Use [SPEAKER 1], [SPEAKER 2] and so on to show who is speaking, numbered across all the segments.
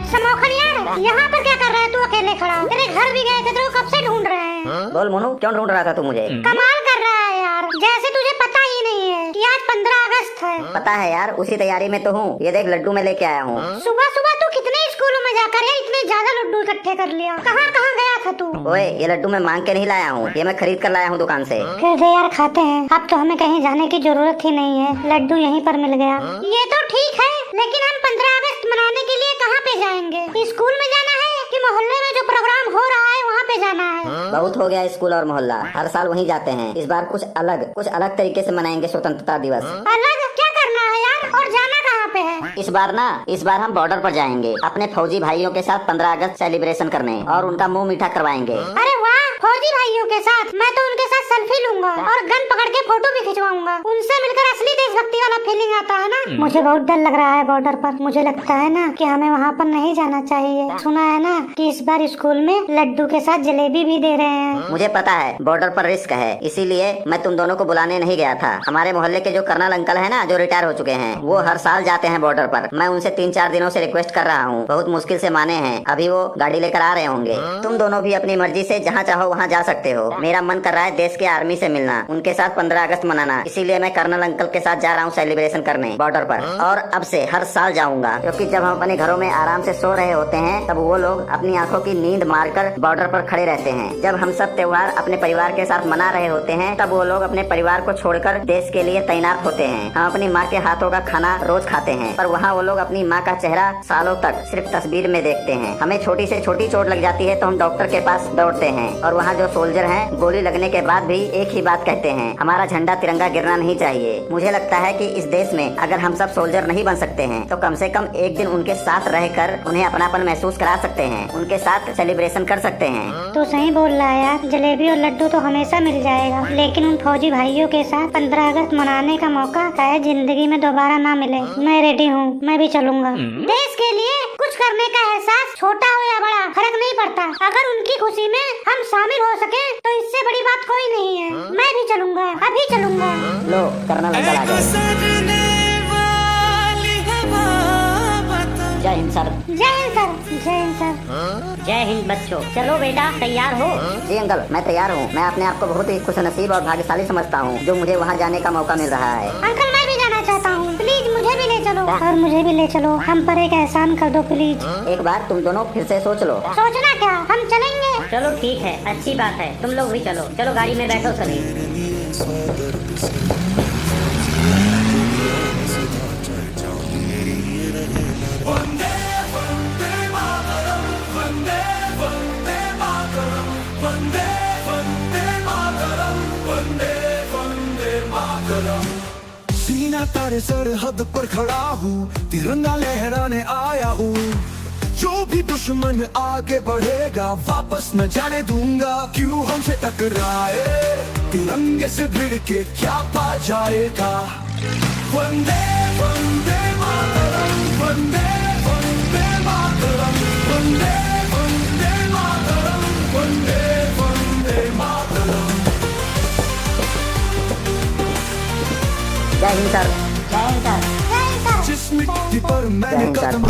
[SPEAKER 1] समोखन यार, यहाँ पर क्या कर रहा है तू अकेले खड़ा? तेरे घर भी गए थे तो कब से ढूंढ रहे हैं।
[SPEAKER 2] बोल मोनू, क्यों ढूंढ रहा था तू मुझे?
[SPEAKER 1] कमाल कर रहा है यार, जैसे तुझे पता ही नहीं है कि आज 15 अगस्त है।
[SPEAKER 2] पता है यार, उसी तैयारी में तो हूँ। ये देख लड्डू में लेके आया हूँ।
[SPEAKER 1] सुबह सुबह तू कितने स्कूलों में जाकर यार इतने ज्यादा लड्डू इकट्ठे कर लिया? कहाँ कहाँ गया था तू?
[SPEAKER 2] ओए, ये लड्डू मैं मांग के नहीं लाया हूँ, ये मैं खरीद कर लाया हूँ दुकान से।
[SPEAKER 1] फिर दे यार, खाते हैं। अब तो हमें कहीं जाने की जरूरत ही नहीं है, लड्डू यहीं पर मिल गया। ये तो ठीक है, लेकिन हम 15 अगस्त मनाने के लिए कहाँ पे जाएंगे? स्कूल में जाना है कि मोहल्ले में जो प्रोग्राम हो रहा है वहाँ पे जाना है?
[SPEAKER 2] बहुत हो गया स्कूल और मोहल्ला, हर साल वहीं जाते हैं। इस बार कुछ अलग तरीके से मनाएंगे स्वतंत्रता दिवस।
[SPEAKER 1] अलग क्या करना है यार, और जाना कहाँ पे है?
[SPEAKER 2] इस बार हम बॉर्डर पर जाएंगे अपने फौजी भाइयों के साथ 15 अगस्त सेलिब्रेशन करने और उनका मुंह मीठा करवाएंगे।
[SPEAKER 1] अरे वाह, फौजी भाइयों के साथ? मैं तो उनके साथ सेल्फी लूंगा और गन पकड़ के फोटो भी खिंचवाऊंगा। उनसे मिलकर असली देशभक्ति वाला फीलिंग आता है ना। मुझे बहुत डर लग रहा है बॉर्डर पर। मुझे लगता है ना कि हमें वहाँ पर नहीं जाना चाहिए। सुना है ना कि इस बार स्कूल में लड्डू के साथ जलेबी भी दे रहे हैं।
[SPEAKER 2] मुझे पता है बॉर्डर पर रिस्क है, इसीलिए मैं तुम दोनों को बुलाने नहीं गया था। हमारे मोहल्ले के जो कर्नल अंकल है ना, जो रिटायर हो चुके हैं, वो हर साल जाते हैं बॉर्डर पर। मैं उनसे 3-4 दिनों से रिक्वेस्ट कर रहा हूँ, बहुत मुश्किल से माने हैं। अभी वो गाड़ी लेकर आ रहे होंगे। तुम दोनों भी अपनी मर्जी से जहाँ चाहो वहाँ जा सकते हो। मेरा मन कर रहा है देश के आर्मी से मिलना, उनके साथ 15 अगस्त मनाना। इसीलिए मैं कर्नल अंकल के साथ जा रहा हूँ सेलिब्रेशन करने बॉर्डर पर। और अब से हर साल जाऊंगा, क्योंकि जब हम अपने घरों में आराम से सो रहे होते हैं तब वो लोग अपनी आंखों की नींद मारकर बॉर्डर पर खड़े रहते हैं। जब हम सब त्योहार अपने परिवार के साथ मना रहे होते हैं तब वो लोग अपने परिवार को छोड़कर देश के लिए तैनात होते हैं। हम अपनी माँ के हाथों का खाना रोज खाते हैं, पर वहाँ वो लोग अपनी माँ का चेहरा सालों तक सिर्फ तस्वीर में देखते हैं। हमें छोटी से छोटी चोट लग जाती है तो हम डॉक्टर के पास दौड़ते हैं, और वहाँ जो सोल्जर हैं गोली लगने के बाद भी एक ही बात कहते हैं, हमारा झंडा तिरंगा गिरना नहीं चाहिए। मुझे लगता है कि इस देश में अगर हम सब सोल्जर नहीं बन सकते हैं तो कम से कम एक दिन उनके साथ रहकर उन्हें अपनापन महसूस करा सकते हैं, उनके साथ सेलिब्रेशन कर सकते हैं।
[SPEAKER 1] तो सही बोल रहा है यार, जलेबी और लड्डू तो हमेशा मिल जाएगा, लेकिन उन फौजी भाइयों के साथ 15 अगस्त मनाने का मौका शायद जिंदगी में दोबारा ना मिले। मैं रेडी हूँ, मैं भी चलूंगा। देश के लिए कुछ करने का एहसास छोटा हो या बड़ा फर्क नहीं पड़ता। अगर उनकी खुशी में हम शामिल हो सके तो इससे बड़ी बात कोई नहीं है। मैं भी चलूंगा, अभी चलूंगा।
[SPEAKER 2] लो कर्नल अंकल आ गए। जय हिंद सर।
[SPEAKER 1] जय हिंद सर। जय हिंद सर।
[SPEAKER 2] जय हिंद बच्चों। चलो बेटा, तैयार हो? जी अंकल, मैं तैयार हूँ। मैं अपने आप को बहुत ही खुशनसीब और भाग्यशाली समझता हूँ जो मुझे वहाँ जाने का मौका मिल रहा है।
[SPEAKER 1] अंकल मैं भी जाना चाहता हूँ, प्लीज मुझे भी ले चलो। और मुझे भी ले चलो, हम पर एक एहसान कर दो प्लीज।
[SPEAKER 2] एक बार तुम दोनों फिर से सोच लो।
[SPEAKER 1] सोचना क्या, हम चलेंगे।
[SPEAKER 3] चलो ठीक है, अच्छी बात है, तुम लोग भी चलो। चलो गाड़ी में बैठो सभी।
[SPEAKER 4] सीना तारे सरहद पर खड़ा हूँ, तिरंगा लहराने आया हूँ। जो भी दुश्मन आगे बढ़ेगा वापस न जाने दूंगा। क्यों हमसे टकराए, तिरंगे से भिड़ के क्या पा जाएगा। वंदे वंदे मातरम, वंदे वंदे मातरम, वंदे वंदे मातरम, वंदे वंदे मातरम।
[SPEAKER 2] जय हिंद सर।
[SPEAKER 3] जय हिंद सर।
[SPEAKER 1] जय हिंद सर।
[SPEAKER 4] जिस मिट्टी पर मैंने कदम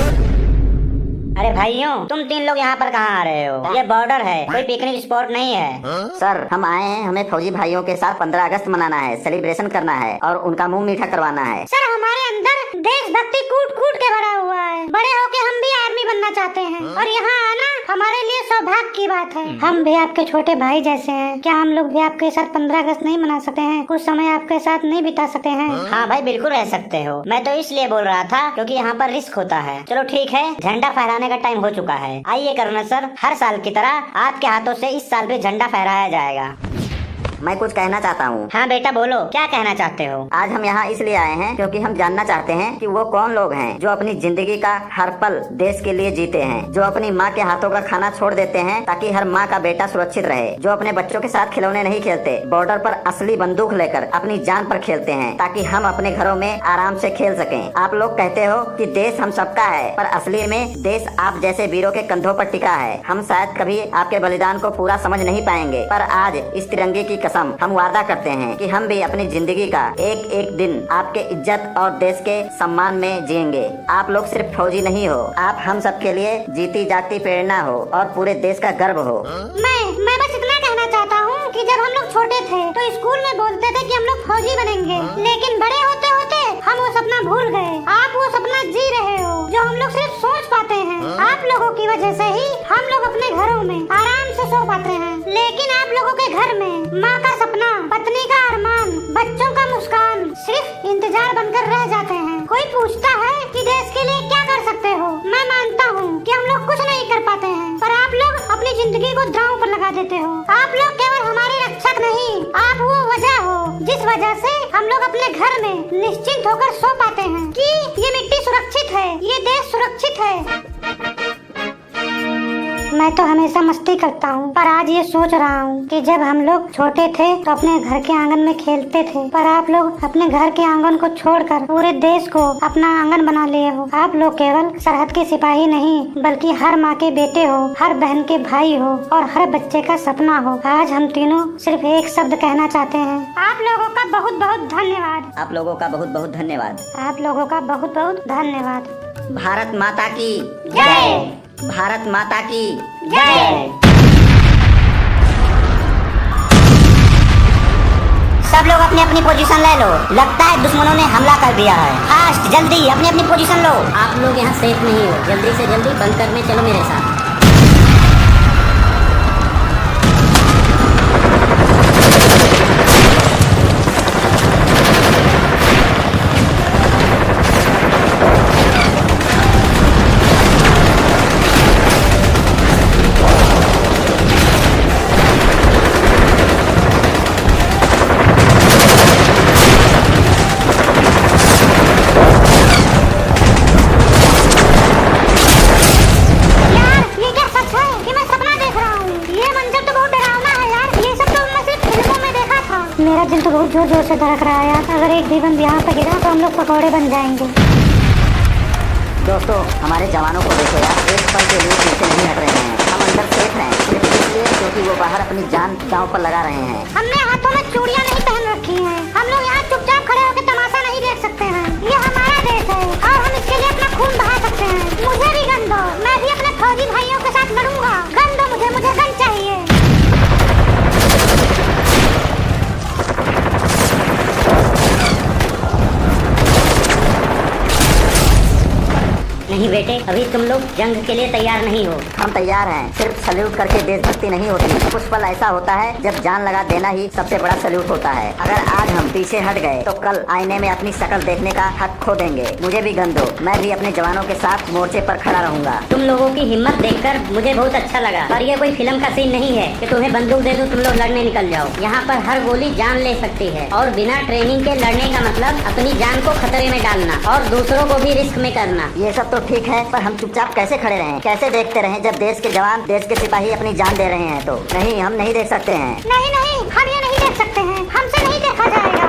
[SPEAKER 3] अरे भाइयों, तुम 3 लोग यहाँ पर कहाँ आ रहे हो? ये बॉर्डर है, कोई पिकनिक स्पॉट नहीं है।
[SPEAKER 2] सर हम आए हैं, हमें फौजी भाइयों के साथ 15 अगस्त मनाना है, सेलिब्रेशन करना है और उनका मुंह मीठा करवाना है।
[SPEAKER 1] सर हमारे अंदर देशभक्ति कूट कूट के भरा हुआ है। बड़े होके हम भी आर्मी बनना चाहते हैं और यहाँ आना हमारे लिए सौभाग्य की बात है। हम भी आपके छोटे भाई जैसे हैं, क्या हम लोग भी आपके साथ 15 अगस्त नहीं मना सकते हैं? कुछ समय आपके साथ नहीं बिता सकते हैं?
[SPEAKER 3] हाँ भाई, बिल्कुल रह सकते हो। मैं तो इसलिए बोल रहा था क्योंकि यहाँ पर रिस्क होता है। चलो ठीक है, झंडा फहराने का टाइम हो चुका है। आइए कर्नल सर, हर साल की तरह आपके हाथों से इस साल भी झंडा फहराया जाएगा।
[SPEAKER 2] मैं कुछ कहना चाहता हूँ।
[SPEAKER 3] हाँ बेटा बोलो, क्या कहना चाहते हो?
[SPEAKER 2] आज हम यहाँ इसलिए आए हैं क्योंकि हम जानना चाहते हैं कि वो कौन लोग हैं जो अपनी जिंदगी का हर पल देश के लिए जीते हैं, जो अपनी माँ के हाथों का खाना छोड़ देते हैं ताकि हर माँ का बेटा सुरक्षित रहे, जो अपने बच्चों के साथ खिलौने नहीं खेलते, बॉर्डर पर असली बंदूक लेकर अपनी जान पर खेलते हैं ताकि हम अपने घरों में आराम से खेल सकें। आप लोग कहते हो कि देश हम सबका है, पर असली में देश आप जैसे वीरों के कंधों पर टिका है। हम शायद कभी आपके बलिदान को पूरा समझ नहीं पाएंगे, पर आज इस तिरंगे की कसम हम वादा करते हैं कि हम भी अपनी जिंदगी का एक एक दिन आपके इज्जत और देश के सम्मान में जिएंगे। आप लोग सिर्फ फौजी नहीं हो, आप हम सब के लिए जीती जागती प्रेरणा हो और पूरे देश का गर्व हो।
[SPEAKER 1] मैं बस इतना कहना चाहता हूँ कि जब हम लोग छोटे थे तो स्कूल में बोलते थे कि हम लोग फौजी बनेंगे, लेकिन बड़े होते होते हम वो सपना भूल गए। आप वो सपना जी रहे हो जो हम लोग सिर्फ सोच पाते हैं। आप लोगों की वजह से ही हम लोग अपने घरों में आराम से सो पाते हैं, लेकिन आप लोगों के घर में माँ का सपना, पत्नी का अरमान, बच्चों का मुस्कान सिर्फ इंतजार बनकर रह जाते हैं। कोई पूछता है कि देश के लिए क्या कर सकते हो, मैं मानता हूँ कि हम लोग कुछ नहीं कर पाते हैं, पर आप लोग अपनी जिंदगी को दांव पर लगा देते हो। आप लोग केवल हमारे रक्षक नहीं, आप वो वजह हो जिस वजह से हम लोग अपने घर में निश्चिंत होकर सो पाते हैं कि ये मिट्टी सुरक्षित है, ये देश सुरक्षित है। मैं तो हमेशा मस्ती करता हूँ, पर आज ये सोच रहा हूँ कि जब हम लोग छोटे थे तो अपने घर के आंगन में खेलते थे, पर आप लोग अपने घर के आंगन को छोड़कर पूरे देश को अपना आंगन बना लिए हो। आप लोग केवल सरहद के सिपाही नहीं, बल्कि हर माँ के बेटे हो, हर बहन के भाई हो और हर बच्चे का सपना हो। आज हम तीनों सिर्फ एक शब्द कहना चाहते हैं, आप लोगों का बहुत बहुत धन्यवाद।
[SPEAKER 2] आप लोगों का बहुत बहुत धन्यवाद।
[SPEAKER 1] आप लोगों का बहुत बहुत धन्यवाद।
[SPEAKER 2] भारत माता की
[SPEAKER 1] जय।
[SPEAKER 2] भारत माता की
[SPEAKER 1] जय।
[SPEAKER 3] सब लोग अपनी अपनी पोजीशन ले लो, लगता है दुश्मनों ने हमला कर दिया है। फास्ट, जल्दी अपनी अपनी पोजीशन लो।
[SPEAKER 5] आप लोग यहाँ सेफ नहीं हो, जल्दी से जल्दी बंकर में चलो मेरे साथ।
[SPEAKER 1] मेरा दिल तो बहुत जोर जोर से धड़क रहा है यार। अगर एक भी बम यहाँ पे गिरा तो हम लोग पकौड़े बन जाएंगे।
[SPEAKER 2] दोस्तों, हमारे जवानों को देखो यार, एक पल के लिए पीछे नहीं हट रहे हैं। हम अंदर सेफ हैं सिर्फ इसलिए क्योंकि वो बाहर अपनी जान दांव पर लगा रहे हैं।
[SPEAKER 1] हमने हाथों में चूड़ियाँ नहीं पहन रखी हैं। हम लोग यहाँ चुपचाप खड़े होकर तमाशा नहीं देख सकते हैं। ये हमारा देश है और हम इसके लिए अपना खून बहा सकते हैं। मुझे भी गन दो, मैं भी अपने फौजी भाइयों के साथ लड़ूंगा। गन दो मुझे गन चाहिए।
[SPEAKER 5] नहीं बेटे, अभी तुम लोग जंग के लिए तैयार नहीं हो।
[SPEAKER 2] हम तैयार हैं, सिर्फ सल्यूट करके देशभक्ति नहीं होती। कुछ पल ऐसा होता है जब जान लगा देना ही सबसे बड़ा सल्यूट होता है। अगर आज हम पीछे हट गए तो कल आईने में अपनी शक्ल देखने का हक खो देंगे। मुझे भी गन दो, मैं भी अपने जवानों के साथ मोर्चे पर खड़ा रहूंगा।
[SPEAKER 5] तुम लोगों की हिम्मत देखकर मुझे बहुत अच्छा लगा, पर ये कोई फिल्म का सीन नहीं है कि तुम्हें बंदूक दे दूं तुम लोग लड़ने निकल जाओ। यहाँ पर हर गोली जान ले सकती है और बिना ट्रेनिंग के लड़ने का मतलब अपनी जान को खतरे में डालना और दूसरों को भी रिस्क में करना।
[SPEAKER 2] ये सब तो ठीक है, पर हम चुपचाप कैसे खड़े रहें, कैसे देखते रहें जब देश के जवान, देश के सिपाही अपनी जान दे रहे हैं? तो नहीं, हम नहीं देख सकते हैं।
[SPEAKER 1] नहीं नहीं, हम ये नहीं देख सकते हैं, हमसे नहीं देखा जाएगा।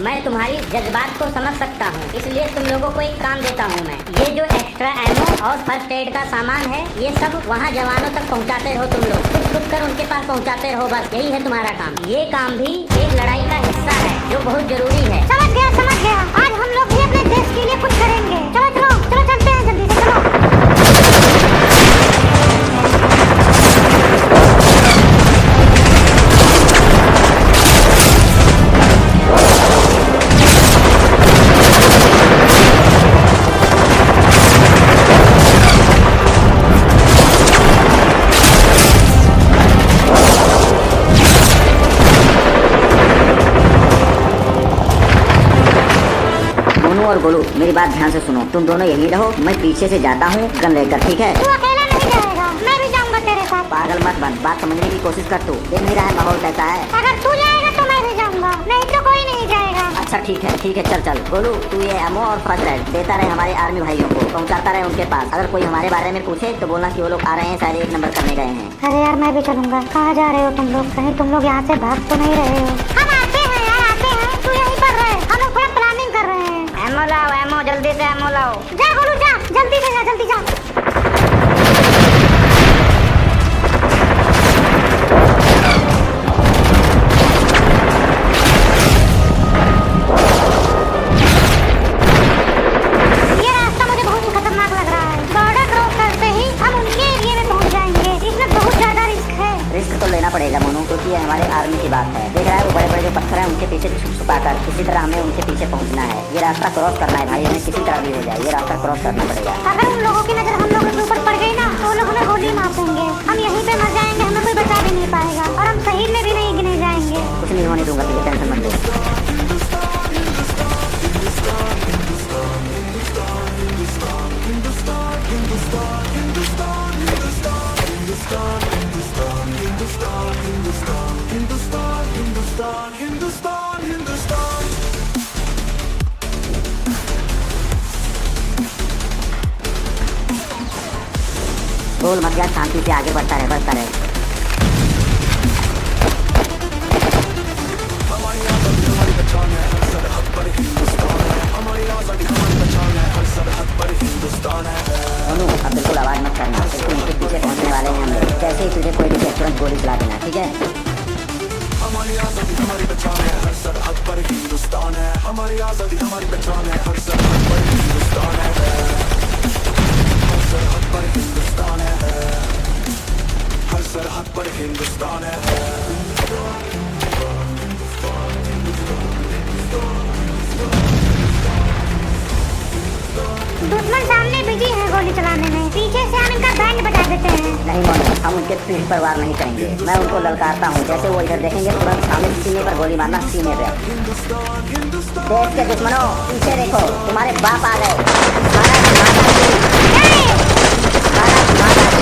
[SPEAKER 5] मैं तुम्हारी जज्बात को समझ सकता हूँ, इसलिए तुम लोगों को एक काम देता हूँ मैं। ये जो एक्स्ट्रा एमो और फर्स्ट एड का सामान है, ये सब वहाँ जवानों तक पहुँचाते रहो। तुम लोग खुद कर उनके पास पहुँचाते रहो, बस यही है तुम्हारा काम। ये काम भी एक लड़ाई का हिस्सा है जो बहुत जरूरी है।
[SPEAKER 1] समझ गया। आज हम लोग भी अपने देश के लिए कुछ करेंगे। चलो चलते हैं जल्दी से, चलो।
[SPEAKER 2] और गोलू, मेरी बात ध्यान से सुनो। तुम दोनों यही रहो, मैं पीछे से जाता हूँ गन लेकर, ठीक है?
[SPEAKER 1] तू अकेला नहीं जाएगा, मैं भी जाऊंगा तेरे साथ।
[SPEAKER 2] पागल मत बन, बात समझने की कोशिश कर। तू देख नहीं रहा है माहौल कैसा है?
[SPEAKER 1] अगर तू जाएगा तो मैं भी जाऊंगा, नहीं तो कोई नहीं जाएगा।
[SPEAKER 2] अच्छा ठीक है, चल। गोलू, तू ये एमो और फर्स्ट एड देता रहे हमारे आर्मी भाइयों को, पहुँचाता रहे उनके पास। अगर कोई हमारे बारे में पूछे तो बोलना कि वो लोग आ रहे हैं, शायद 1 नंबर करने गए हैं।
[SPEAKER 1] अरे यार, मैं भी चलूंगा। कहाँ जा रहे हो तुम लोग? कहीं तुम लोग यहाँ से भाग तो नहीं रहे हो? हम आते हैं यार, आते हैं। तू यहीं पर रहे, हम लोग थोड़ा प्लानिंग कर रहे हैं।
[SPEAKER 5] एमो लाओ, एमो जल्दी से एमो लाओ।
[SPEAKER 1] जा गोलू जा, जल्दी से जा, जल्दी जा।
[SPEAKER 2] तो लेना पड़ेगा मोनू, क्योंकि ये हमारे आर्मी की बात है। देख रहा है वो बड़े बड़े जो पत्थर हैं उनके पीछे छुपाकर किसी तरह हमें उनके पीछे पहुंचना है। ये रास्ता क्रॉस करना है भाई, हमें किसी तरह भी हो जाए ये रास्ता क्रॉस करना पड़ेगा।
[SPEAKER 1] अगर उन लोगों की नजर हम लोगों के ऊपर पड़ गई ना तो वो लोग हमें गोली मार देंगे, हम यहीं पे मर जाएंगे, हमें कोई बचा भी नहीं पाएगा और हम शहीद में भी नहीं गिने जाएंगे।
[SPEAKER 2] कुछ नहीं होने दूंगा तुझे, टेंशन मत ले। बोल मत यार, शांति से आगे बढ़ता रहे, बढ़ता रहे। मोनू अब बिल्कुल आवाज मत करना, बिल्कुल उनके पीछे पहुंचने वाले हैं हम लोग। जैसे ही तुझे कोई दिखे तुरंत गोली चला देना, ठीक है?
[SPEAKER 4] हमारी आजादी हमारी पहचान है, हर सरहद पर हिंदुस्तान है। हमारी आजादी हमारी पहचान है, हर सरहद पर हिंदुस्तान है, हर सरहद पर हिंदुस्तान है, हर सरहद पर हिंदुस्तान है।
[SPEAKER 1] दुश्मन सामने बिजी है गोली चलाने में, पीछे से हम इनका बैंड बजा देते हैं।
[SPEAKER 2] नहीं मोनू, हम उनके पीठ पर वार नहीं करेंगे। मैं उनको ललकारता हूँ, जैसे वो इधर देखेंगे तुरंत सामने सीने पर गोली मारना, सीने पे। देश के दुश्मनों पीछे देखो, तुम्हारे बाप आ गए। भारत माता की भारत माता की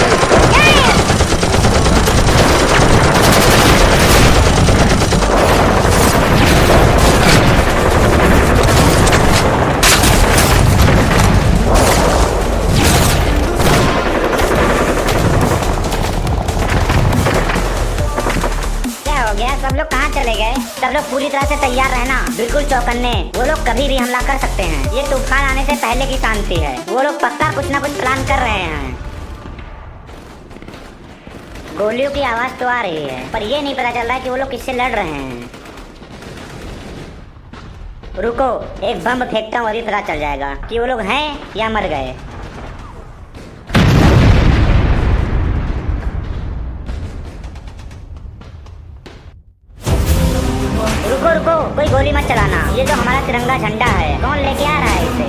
[SPEAKER 3] सब लोग कहाँ चले गए? सब लोग पूरी तरह से तैयार रहना, बिल्कुल चौकन्ने। वो लोग कभी भी हमला कर सकते हैं, ये तूफान आने से पहले की शांति है। वो लोग पक्का कुछ ना कुछ प्लान कर रहे हैं। गोलियों की आवाज तो आ रही है, पर ये नहीं पता चल रहा है कि वो लोग किससे लड़ रहे हैं। रुको, एक बम फेंकता हूँ, अभी पता चल जाएगा कि वो लोग हैं या मर गए। रुको रुको, कोई गोली मत चलाना। ये जो हमारा तिरंगा झंडा है, कौन लेके आ रहा है इसे?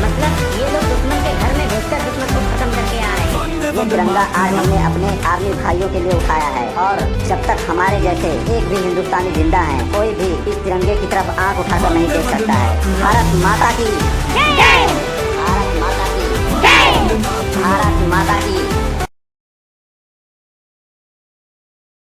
[SPEAKER 3] मतलब ये लोग दुश्मन के घर में घुसकर दुश्मन को खत्म करके आ रहे हैं।
[SPEAKER 2] ये तिरंगा आज हमने अपने आर्मी भाइयों के लिए उठाया है, और जब तक हमारे जैसे एक भी हिंदुस्तानी जिंदा है, कोई भी इस तिरंगे की तरफ आंख उठाकर नहीं देख सकता है। भारत माता की जय।